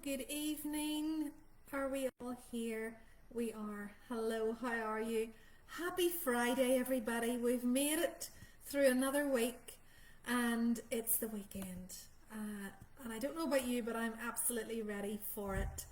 good evening. Are we all here? We are. Hello, how are you? Happy Friday, everybody. We've made it through another week and it's the weekend. And I don't know about you, but I'm absolutely ready for it.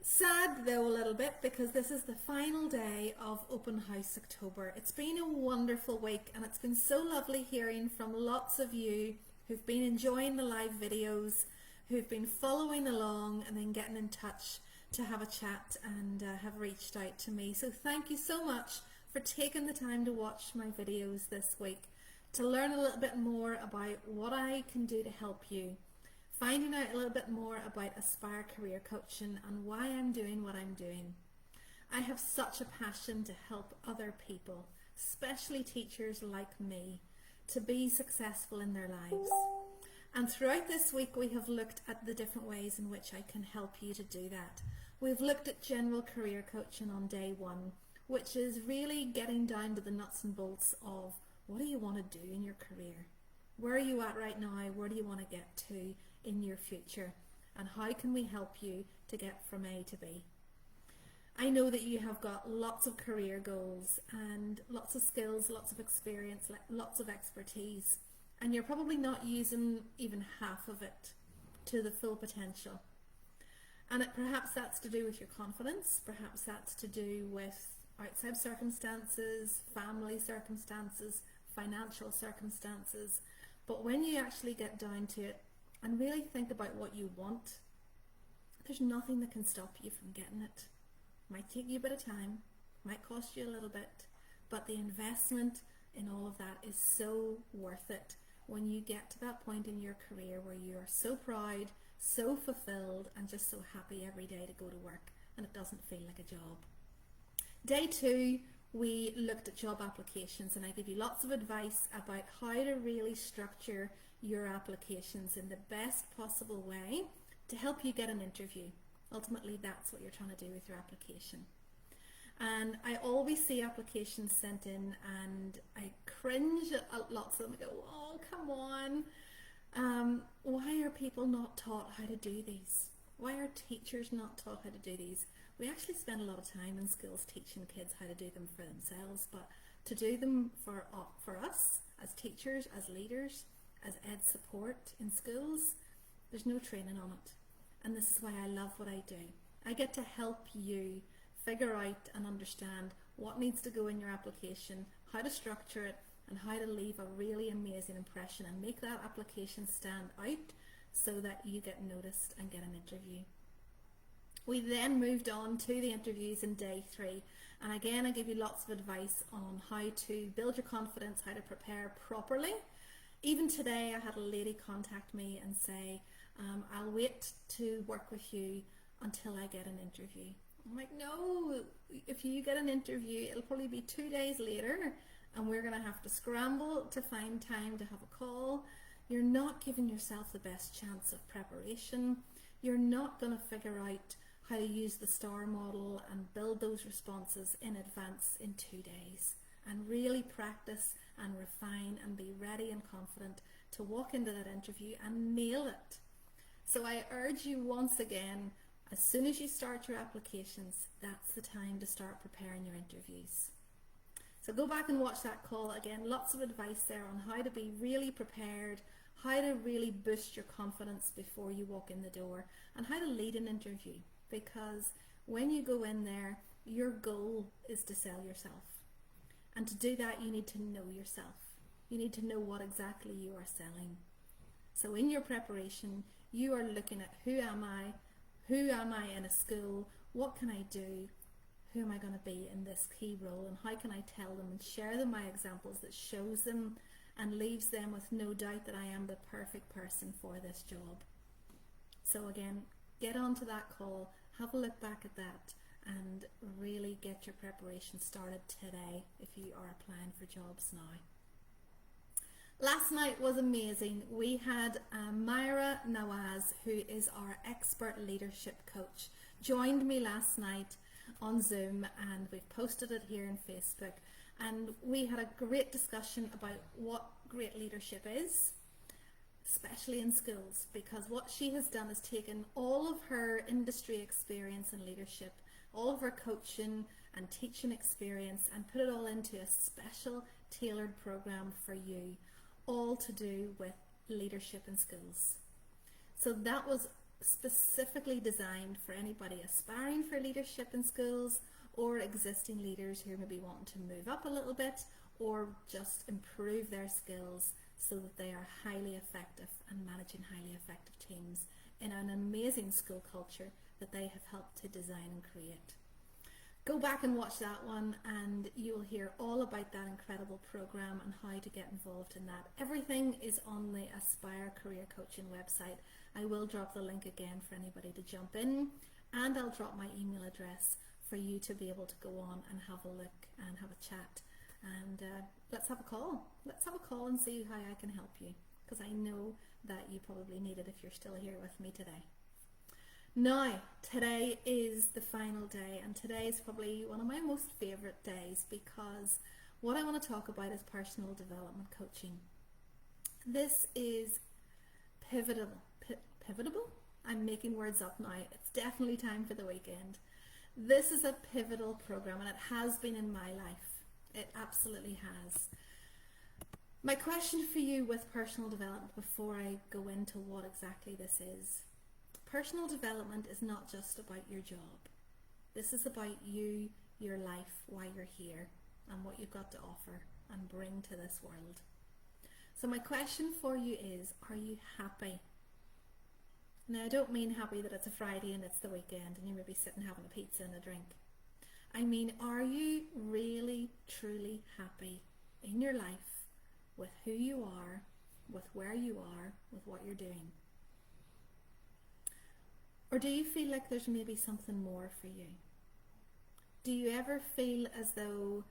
Sad though a little bit because this is the final day of Open House October. It's been a wonderful week and it's been so lovely hearing from lots of you who've been enjoying the live videos, who've been following along and then getting in touch to have a chat and have reached out to me. So thank you so much for taking the time to watch my videos this week, to learn a little bit more about what I can do to help you, finding out a little bit more about Aspire Career Coaching and why I'm doing what I'm doing. I have such a passion to help other people, especially teachers like me, to be successful in their lives. And throughout this week we have looked at the different ways in which I can help you to do that. We've looked at general career coaching on day one, which is really getting down to the nuts and bolts of what do you want to do in your career? Where are you at right now? Where do you want to get to in your future? And how can we help you to get from A to B? I know that you have got lots of career goals and lots of skills, lots of experience, lots of expertise, and you're probably not using even half of it to the full potential. And perhaps that's to do with your confidence, perhaps that's to do with outside circumstances, family circumstances, financial circumstances. But when you actually get down to it and really think about what you want, there's nothing that can stop you from getting it. Might take you a bit of time, might cost you a little bit, but the investment in all of that is so worth it when you get to that point in your career where you are so proud, so fulfilled, and just so happy every day to go to work and it doesn't feel like a job. Day two, we looked at job applications and I give you lots of advice about how to really structure your applications in the best possible way to help you get an interview. Ultimately, that's what you're trying to do with your application. And I always see applications sent in and I cringe at lots of them. I go, oh, come on. Why are people not taught how to do these? Why are teachers not taught how to do these? We actually spend a lot of time in schools teaching kids how to do them for themselves, but to do them for us as teachers, as leaders, as ed support in schools, there's no training on it. And this is why I love what I do. I get to help you figure out and understand what needs to go in your application, how to structure it, and how to leave a really amazing impression and make that application stand out so that you get noticed and get an interview. We then moved on to the interviews in day three, and again I give you lots of advice on how to build your confidence, how to prepare properly. Even today I had a lady contact me and say, I'll wait to work with you until I get an interview. I'm like, no, if you get an interview it'll probably be 2 days later and we're going to have to scramble to find time to have a call. You're not giving yourself the best chance of preparation. You're not going to figure out how to use the STAR model and build those responses in advance in 2 days and really practice and refine and be ready and confident to walk into that interview and nail it. So I urge you once again, as soon as you start your applications, that's the time to start preparing your interviews. So go back and watch that call. Again, lots of advice there on how to be really prepared, how to really boost your confidence before you walk in the door, and how to lead an interview. Because when you go in there, your goal is to sell yourself. And to do that, you need to know yourself. You need to know what exactly you are selling. So in your preparation, you are looking at who am I in a school, what can I do, who am I going to be in this key role, and how can I tell them and share them my examples that shows them and leaves them with no doubt that I am the perfect person for this job. So again, get onto that call, have a look back at that and really get your preparation started today if you are applying for jobs now. Last night was amazing. We had Myra Nawaz, who is our expert leadership coach, joined me last night on Zoom, and we've posted it here on Facebook, and we had a great discussion about what great leadership is, especially in schools, because what she has done is taken all of her industry experience and leadership, all of her coaching and teaching experience, and put it all into a special tailored program for you, all to do with leadership in schools. So that was specifically designed for anybody aspiring for leadership in schools, or existing leaders who may be wanting to move up a little bit or just improve their skills so that they are highly effective and managing highly effective teams in an amazing school culture that they have helped to design and create. Go back and watch that one and you will hear all about that incredible program and how to get involved in that. Everything is on the Aspire Career Coaching website. I will drop the link again for anybody to jump in, and I'll drop my email address for you to be able to go on and have a look and have a chat. And let's have a call. Let's have a call and see how I can help you, because I know that you probably need it if you're still here with me today. Now, today is the final day, and today is probably one of my most favourite days, because what I want to talk about is personal development coaching. This is pivotal. I'm making words up now. It's definitely time for the weekend. This is a pivotal program, and it has been in my life. It absolutely has. My question for you with personal development, before I go into what exactly this is: personal development is not just about your job. This is about you, your life, why you're here, and what you've got to offer and bring to this world. So my question for you is, are you happy? Now, I don't mean happy that it's a Friday and it's the weekend and you may be sitting having a pizza and a drink. I mean, are you really, truly happy in your life with who you are, with where you are, with what you're doing? Or do you feel like there's maybe something more for you? Do you ever feel as though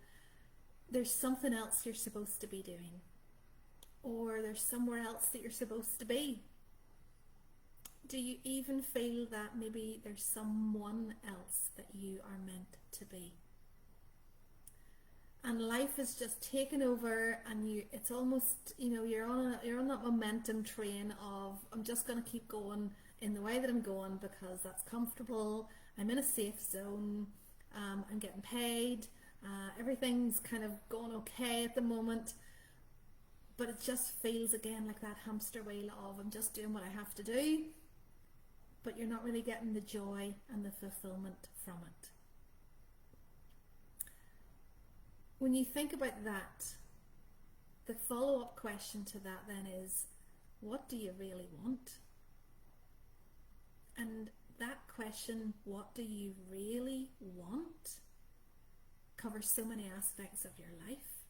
there's something else you're supposed to be doing? Or there's somewhere else that you're supposed to be? Do you even feel that maybe there's someone else that you are meant to be? And life is just taken over, and it's almost, you're on that momentum train of, I'm just going to keep going in the way that I'm going because that's comfortable, I'm in a safe zone, I'm getting paid, everything's kind of going okay at the moment, but it just feels again like that hamster wheel of, I'm just doing what I have to do, but you're not really getting the joy and the fulfillment from it. When you think about that, the follow-up question to that then is, what do you really want? And that question, what do you really want, covers so many aspects of your life,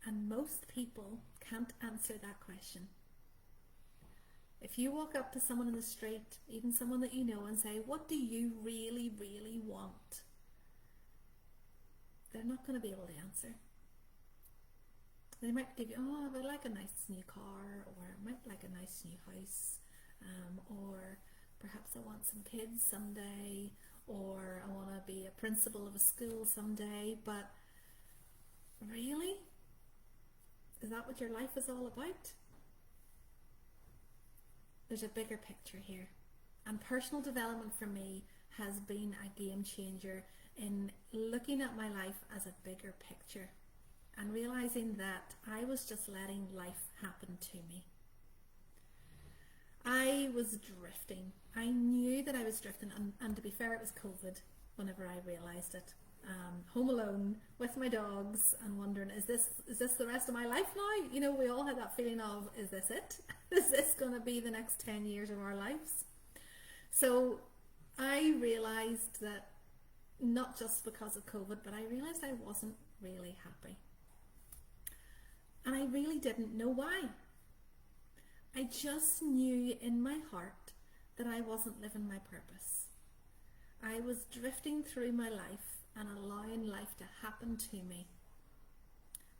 and most people can't answer that question. If you walk up to someone in the street, even someone that you know, and say, what do you really, really want? They're not going to be able to answer. They might give you, oh, I would like a nice new car, or I might like a nice new house, or perhaps I want some kids someday, or I want to be a principal of a school someday. But really? Is that what your life is all about? There's a bigger picture here, and personal development for me has been a game changer in looking at my life as a bigger picture and realizing that I was just letting life happen to me. I was drifting. I knew that I was drifting, and to be fair, it was COVID whenever I realized it. Home alone with my dogs and wondering, is this the rest of my life now? We all had that feeling of, is this it? Is this going to be the next 10 years of our lives? So I realized that, not just because of COVID, but I realized I wasn't really happy. And I really didn't know why. I just knew in my heart that I wasn't living my purpose. I was drifting through my life and allowing life to happen to me.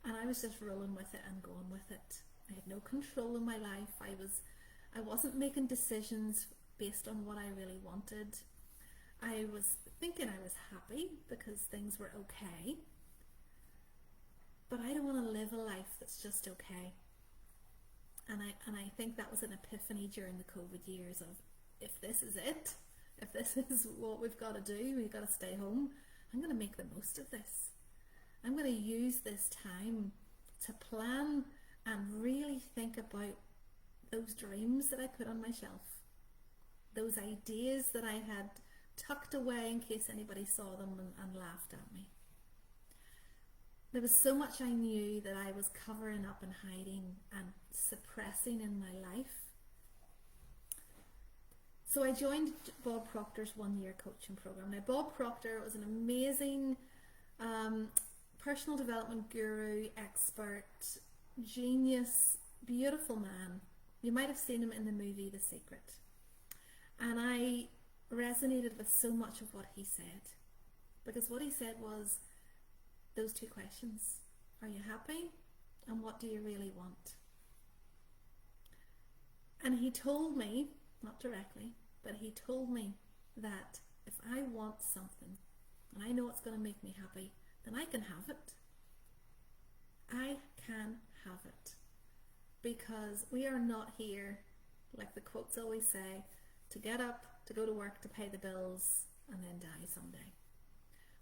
And I was just rolling with it and going with it. I had no control in my life. I wasn't making decisions based on what I really wanted. I was thinking I was happy because things were okay. But I don't want to live a life that's just okay. And I think that was an epiphany during the COVID years of, if this is it, if this is what we've got to do, we've got to stay home, I'm going to make the most of this. I'm going to use this time to plan and really think about those dreams that I put on my shelf, those ideas that I had tucked away in case anybody saw them and laughed at me. There was so much I knew that I was covering up and hiding and suppressing in my life. So I joined Bob Proctor's 1-year coaching program. Now, Bob Proctor was an amazing personal development guru, expert, genius, beautiful man. You might have seen him in the movie The Secret. And I resonated with so much of what he said, because what he said was those two questions: are you happy, and what do you really want? And he told me, not directly, but he told me that if I want something and I know it's going to make me happy, then I can have it. I can have it. Because we are not here, like the quotes always say, to get up, to go to work, to pay the bills, and then die someday.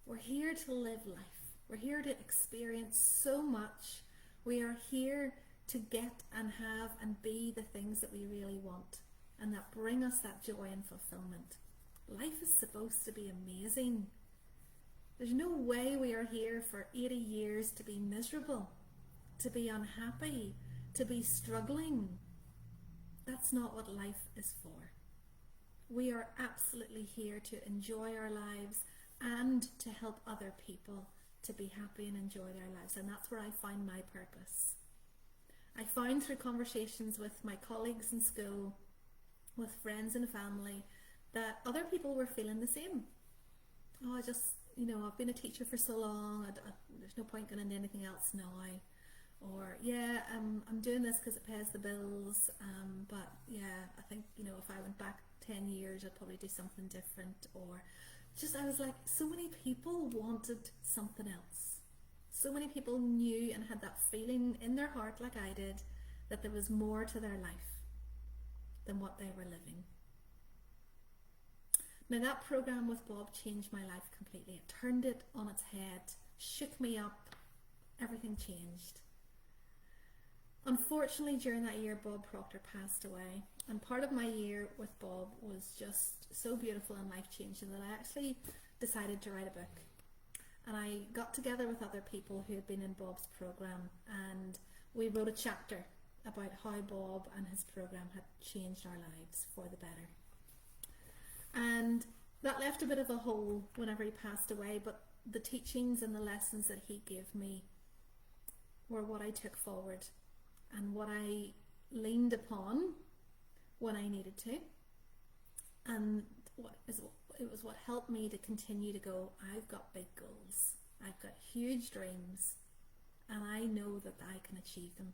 We're here to live life. We're here to experience so much. We are here to get and have and be the things that we really want, and that bring us that joy and fulfillment. Life is supposed to be amazing. There's no way we are here for 80 years to be miserable, to be unhappy, to be struggling. That's not what life is for. We are absolutely here to enjoy our lives and to help other people to be happy and enjoy their lives. And that's where I find my purpose. I found through conversations with my colleagues in school, with friends and family, that other people were feeling the same. Oh, I've been a teacher for so long, there's no point going into anything else now. Or, I'm doing this because it pays the bills, but yeah, I think, if I went back 10 years, I'd probably do something different. Or I was like, so many people wanted something else. So many people knew and had that feeling in their heart, like I did, that there was more to their life than what they were living. Now, that program with Bob changed my life completely. It turned it on its head, shook me up, everything changed. Unfortunately, during that year, Bob Proctor passed away, and part of my year with Bob was just so beautiful and life-changing that I actually decided to write a book. And I got together with other people who had been in Bob's program, and we wrote a chapter about how Bob and his program had changed our lives for the better. And that left a bit of a hole whenever he passed away, but the teachings and the lessons that he gave me were what I took forward and what I leaned upon when I needed to. And it was what helped me to continue to go, I've got big goals, I've got huge dreams, and I know that I can achieve them.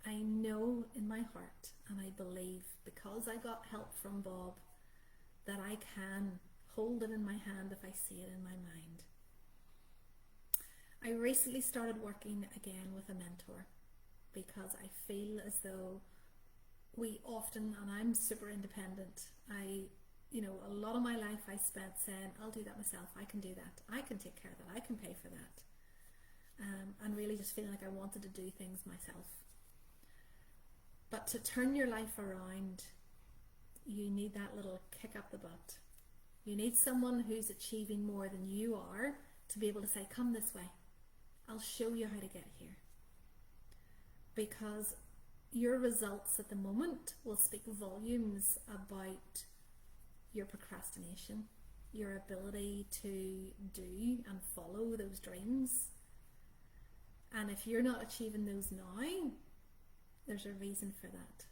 I know in my heart, and I believe, because I got help from Bob, that I can hold it in my hand if I see it in my mind. I recently started working again with a mentor, because I feel as though we often, and I'm super independent, a lot of my life I spent saying, I'll do that myself, I can do that, I can take care of that, I can pay for that, and really just feeling like I wanted to do things myself. But to turn your life around, you need that little kick up the butt. You need someone who's achieving more than you are to be able to say, come this way, I'll show you how to get here. Because your results at the moment will speak volumes about your procrastination, your ability to do and follow those dreams. And if you're not achieving those now, there's a reason for that.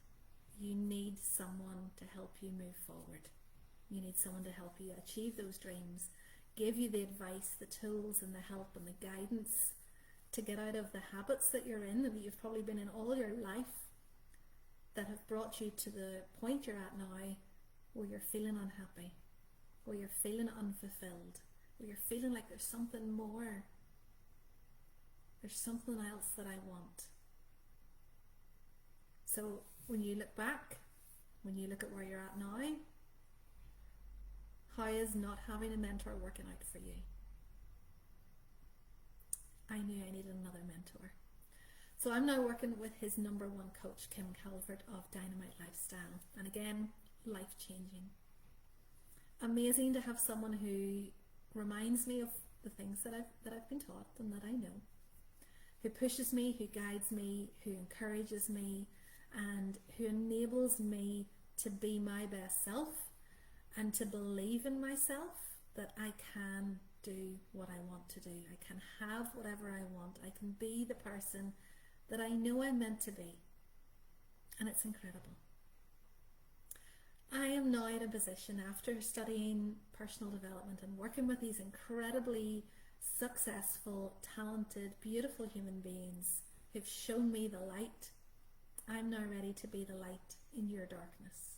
You need someone to help you move forward. You need someone to help you achieve those dreams, give you the advice, the tools and the help and the guidance to get out of the habits that you're in, and that you've probably been in all your life, that have brought you to the point you're at now where you're feeling unhappy, where you're feeling unfulfilled, where you're feeling like there's something more, there's something else that I want. So when you look back, when you look at where you're at now, how is not having a mentor working out for you? I knew I needed another mentor. So I'm now working with his number one coach, Kim Calvert of Dynamite Lifestyle. And again, life changing. Amazing to have someone who reminds me of the things that I've been taught and that I know. Who pushes me, who guides me, who encourages me, and who enables me to be my best self and to believe in myself that I can do what I want to do. I can have whatever I want. I can be the person that I know I'm meant to be. And it's incredible. I am now in a position, after studying personal development and working with these incredibly successful, talented, beautiful human beings who've shown me the light, I'm now ready to be the light in your darkness.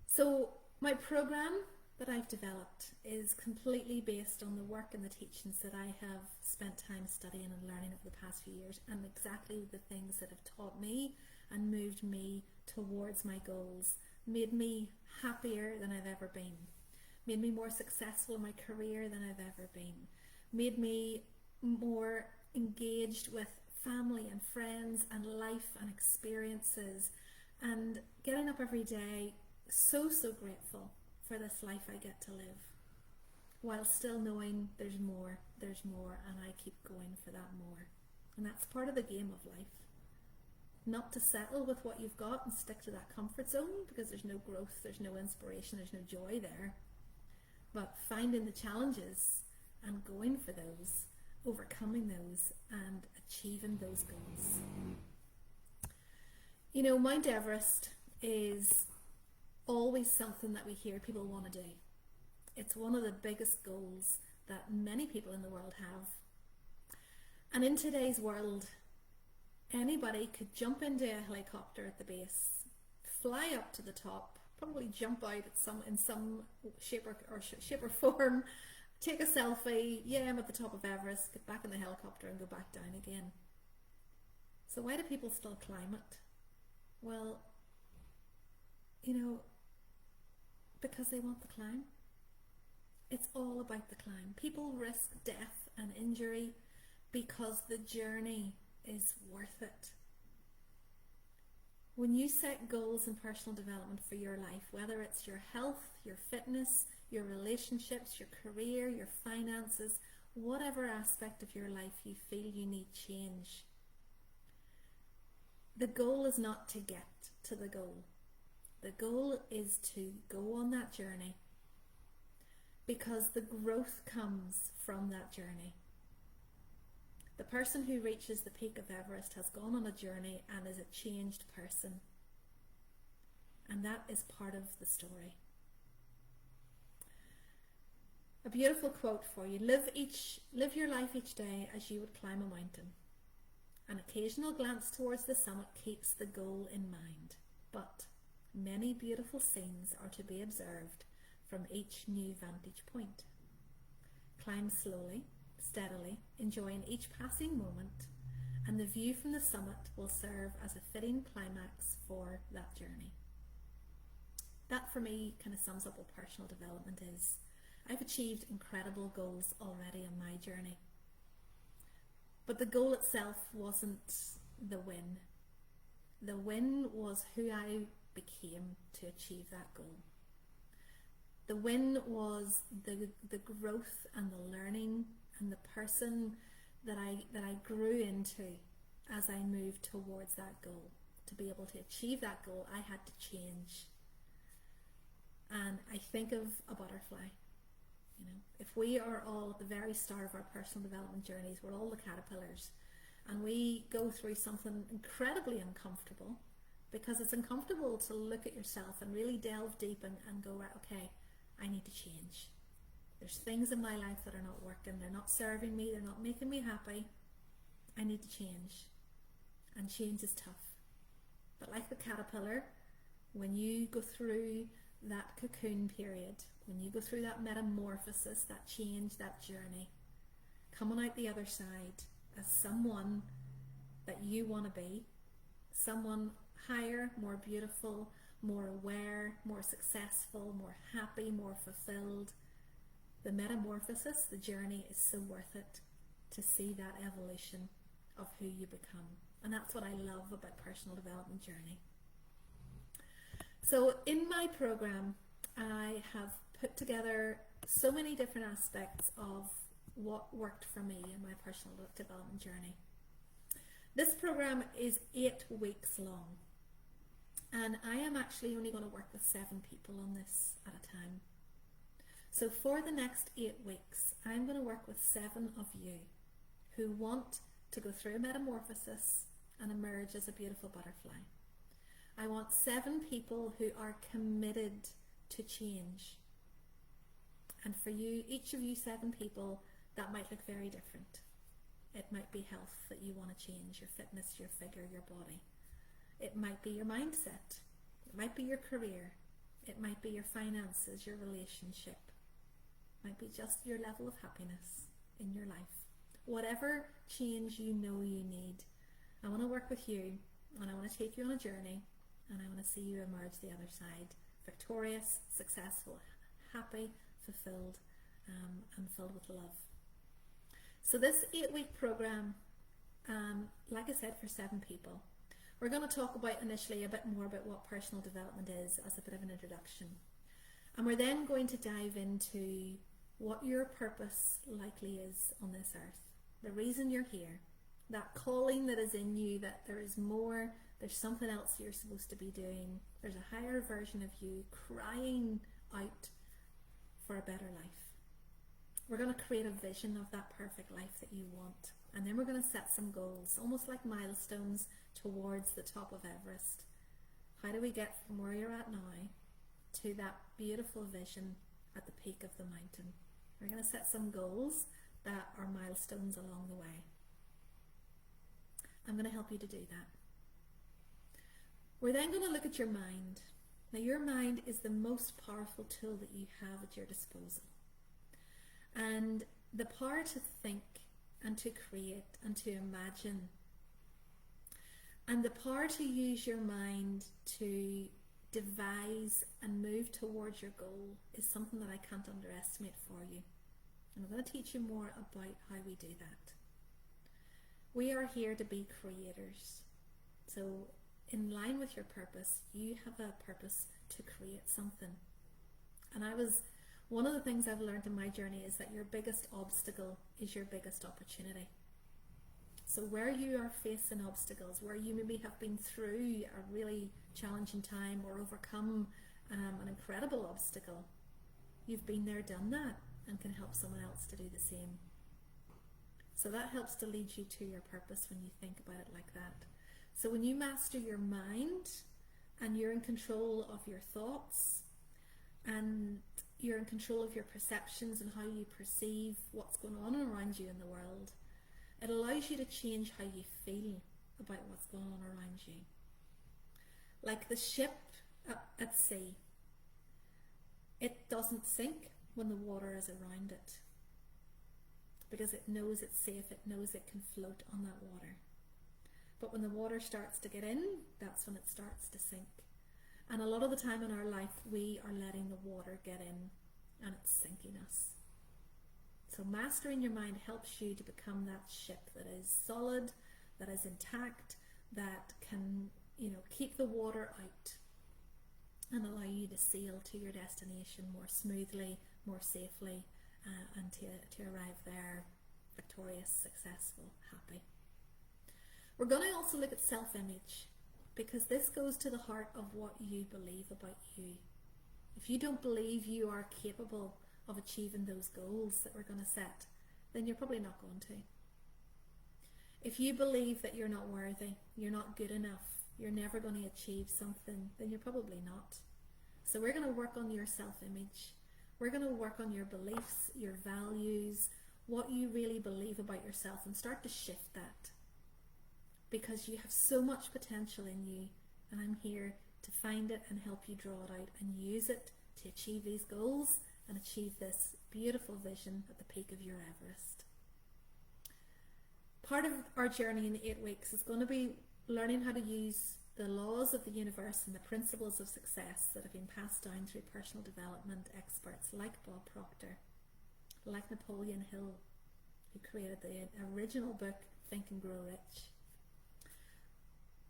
So my program that I've developed is completely based on the work and the teachings that I have spent time studying and learning over the past few years, and exactly the things that have taught me and moved me towards my goals, made me happier than I've ever been, made me more successful in my career than I've ever been, made me more engaged with family and friends and life and experiences, and getting up every day so grateful for this life I get to live, while still knowing there's more, and I keep going for that more. And that's part of the game of life. Not to settle with what you've got and stick to that comfort zone, because there's no growth, there's no inspiration, there's no joy there. But finding the challenges and going for those, overcoming those and achieving those goals. You know, Mount Everest is always something that we hear people want to do. It's one of the biggest goals that many people in the world have. And in today's world, anybody could jump into a helicopter at the base, fly up to the top, probably jump out in some shape or form, take a selfie, yeah, I'm at the top of Everest, get back in the helicopter and go back down again. So why do people still climb it? Well, you know, because they want the climb. It's all about the climb. People risk death and injury because the journey is worth it. When you set goals in personal development for your life, whether it's your health, your fitness, your relationships, your career, your finances, whatever aspect of your life you feel you need change, the goal is not to get to the goal. The goal is to go on that journey, because the growth comes from that journey. The person who reaches the peak of Everest has gone on a journey and is a changed person. And that is part of the story. A beautiful quote for you. Live your life each day as you would climb a mountain. An occasional glance towards the summit keeps the goal in mind. But many beautiful scenes are to be observed from each new vantage point. Climb slowly, steadily, enjoying each passing moment, and the view from the summit will serve as a fitting climax for that journey. That for me kind of sums up what personal development is. I've achieved incredible goals already on my journey, but the goal itself wasn't the win. The win was who I became to achieve that goal. The win was the growth and the learning and the person that I grew into as I moved towards that goal. To be able to achieve that goal, I had to change. And I think of a butterfly. You know, if we are all at the very start of our personal development journeys, we're all the caterpillars, and we go through something incredibly uncomfortable, because it's uncomfortable to look at yourself and really delve deep and go, right, okay, I need to change. There's things in my life that are not working, they're not serving me, they're not making me happy. I need to change. And change is tough. But like the caterpillar, when you go through that cocoon period, when you go through that metamorphosis, that change, that journey, coming out the other side as someone that you want to be, someone higher, more beautiful, more aware, more successful, more happy, more fulfilled. The metamorphosis, the journey is so worth it to see that evolution of who you become. And that's what I love about personal development journey. So in my program, I have put together so many different aspects of what worked for me in my personal development journey. This program is 8 weeks long, and I am actually only going to work with 7 people on this at a time. So for the next 8 weeks, I'm going to work with 7 of you who want to go through a metamorphosis and emerge as a beautiful butterfly. I want 7 people who are committed to change. And for you, each of you 7 people, that might look very different. It might be health that you want to change, your fitness, your figure, your body. It might be your mindset. It might be your career. It might be your finances, your relationship. It might be just your level of happiness in your life. Whatever change you know you need, I want to work with you, and I want to take you on a journey, and I want to see you emerge the other side, victorious, successful, happy, fulfilled, and filled with love. So this 8-week program, like I said, for 7 people. We're going to talk about initially a bit more about what personal development is as a bit of an introduction. And we're then going to dive into what your purpose likely is on this earth. The reason you're here, that calling that is in you, that there is more, there's something else you're supposed to be doing. There's a higher version of you crying out for a better life. We're going to create a vision of that perfect life that you want. And then we're going to set some goals, almost like milestones towards the top of Everest. How do we get from where you're at now to that beautiful vision at the peak of the mountain? We're going to set some goals that are milestones along the way. I'm going to help you to do that. We're then going to look at your mind. Now, your mind is the most powerful tool that you have at your disposal. And the power to think and to create and to imagine, and the power to use your mind to devise and move towards your goal is something that I can't underestimate for you. And I'm going to teach you more about how we do that. We are here to be creators. So in line with your purpose, you have a purpose to create something. And one of the things I've learned in my journey is that your biggest obstacle is your biggest opportunity. So where you are facing obstacles, where you maybe have been through a really challenging time or overcome an incredible obstacle, you've been there, done that, and can help someone else to do the same. So that helps to lead you to your purpose when you think about it like that. So when you master your mind and you're in control of your thoughts and you're in control of your perceptions and how you perceive what's going on around you in the world, it allows you to change how you feel about what's going on around you. Like the ship at sea, it doesn't sink when the water is around it because it knows it's safe, it knows it can float on that water. But when the water starts to get in, that's when it starts to sink. And a lot of the time in our life, we are letting the water get in and it's sinking us. So mastering your mind helps you to become that ship that is solid, that is intact, that can, keep the water out and allow you to sail to your destination more smoothly, more safely, and to arrive there victorious, successful, happy. We're going to also look at self-image, because this goes to the heart of what you believe about you. If you don't believe you are capable of achieving those goals that we're going to set, then you're probably not going to. If you believe that you're not worthy, you're not good enough, you're never going to achieve something, then you're probably not. So we're going to work on your self-image. We're going to work on your beliefs, your values, what you really believe about yourself, and start to shift that. Because you have so much potential in you, and I'm here to find it and help you draw it out and use it to achieve these goals and achieve this beautiful vision at the peak of your Everest. Part of our journey in the 8 weeks is going to be learning how to use the laws of the universe and the principles of success that have been passed down through personal development experts like Bob Proctor, like Napoleon Hill, who created the original book Think and Grow Rich.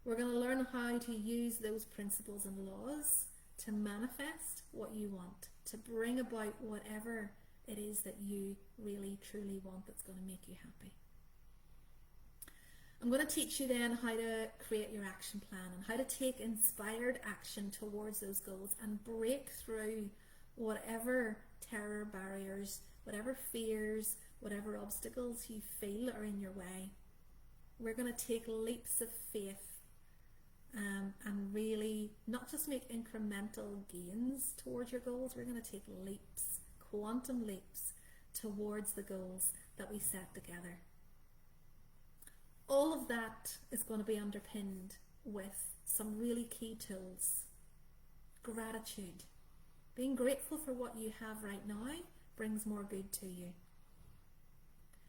We're going to learn how to use those principles and laws to manifest what you want, to bring about whatever it is that you really truly want that's going to make you happy. I'm going to teach you then how to create your action plan and how to take inspired action towards those goals and break through whatever terror barriers, whatever fears, whatever obstacles you feel are in your way. We're going to take leaps of faith and really not just make incremental gains towards your goals. We're going to take leaps, quantum leaps towards the goals that we set together. All of that is going to be underpinned with some really key tools. Gratitude. Being grateful for what you have right now brings more good to you.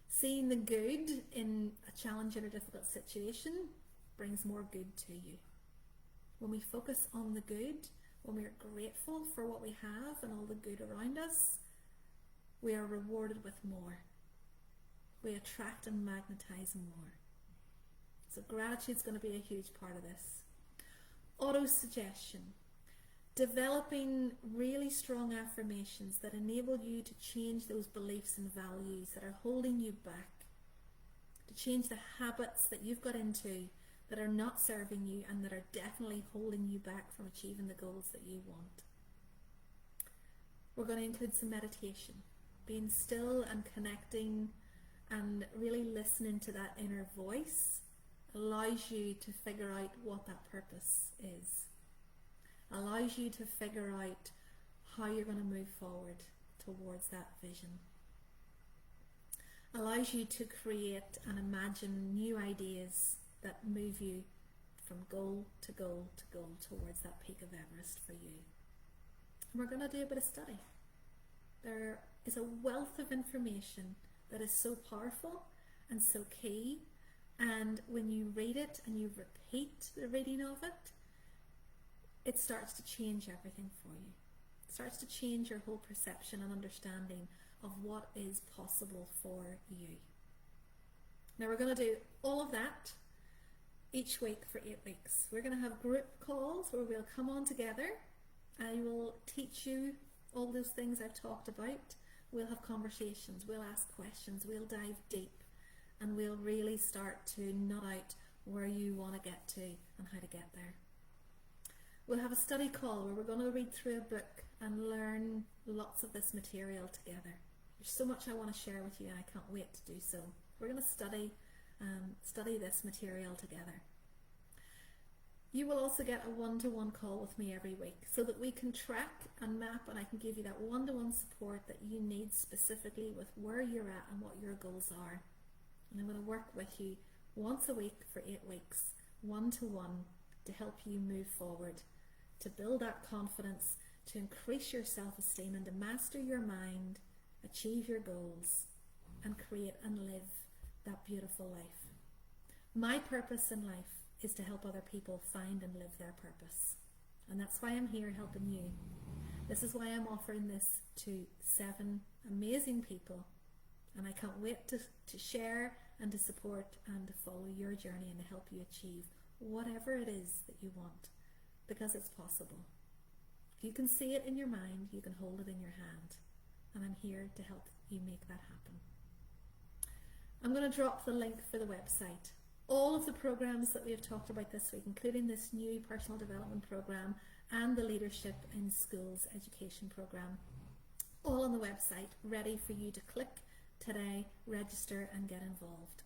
Seeing the good in a challenging or difficult situation brings more good to you. When we focus on the good, when we are grateful for what we have and all the good around us, we are rewarded with more. We attract and magnetize more. So gratitude is going to be a huge part of this. Auto-suggestion. Developing really strong affirmations that enable you to change those beliefs and values that are holding you back. To change the habits that you've got into that are not serving you and that are definitely holding you back from achieving the goals that you want. We're going to include some meditation. Being still and connecting and really listening to that inner voice allows you to figure out what that purpose is. Allows you to figure out how you're going to move forward towards that vision. Allows you to create and imagine new ideas that move you from goal to goal to goal towards that peak of Everest for you. And we're going to do a bit of study. There is a wealth of information that is so powerful and so key, and when you read it and you repeat the reading of it, it starts to change everything for you. It starts to change your whole perception and understanding of what is possible for you. Now we're going to do all of that each week for 8 weeks. We're going to have group calls where we'll come on together. I will teach you all those things I've talked about. We'll have conversations, we'll ask questions, we'll dive deep, and we'll really start to nut out where you want to get to and how to get there. We'll have a study call where we're going to read through a book and learn lots of this material together. There's so much I want to share with you and I can't wait to do so. We're going to study this material together. You will also get a one-to-one call with me every week so that we can track and map, and I can give you that one-to-one support that you need specifically with where you're at and what your goals are. And I'm going to work with you once a week for 8 weeks, one-to-one, to help you move forward, to build that confidence, to increase your self-esteem and to master your mind, achieve your goals, and create and live that beautiful life. My purpose in life is to help other people find and live their purpose. And that's why I'm here helping you. This is why I'm offering this to 7 amazing people. And I can't wait to share and to support and to follow your journey and to help you achieve whatever it is that you want, because it's possible. If you can see it in your mind, you can hold it in your hand. And I'm here to help you make that happen. I'm going to drop the link for the website. All of the programs that we have talked about this week, including this new personal development program and the Leadership in Schools education program, all on the website, ready for you to click today, register and get involved.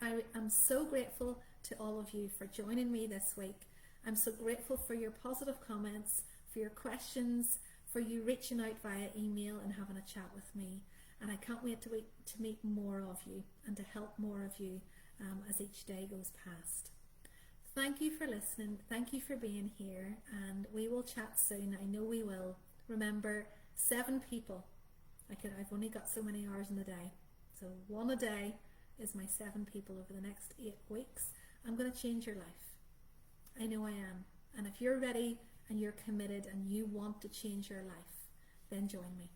I am so grateful to all of you for joining me this week. I'm so grateful for your positive comments, for your questions, for you reaching out via email and having a chat with me. And I can't wait to meet more of you and to help more of you as each day goes past. Thank you for listening. Thank you for being here, and we will chat soon. I know we will. Remember, 7 people. I've only got so many hours in the day. So 1 a day is my 7 people over the next 8 weeks. I'm going to change your life. I know I am. And if you're ready and you're committed and you want to change your life, then join me.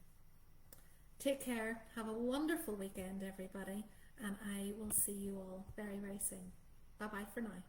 Take care. Have a wonderful weekend, everybody. And I will see you all very, very soon. Bye bye for now.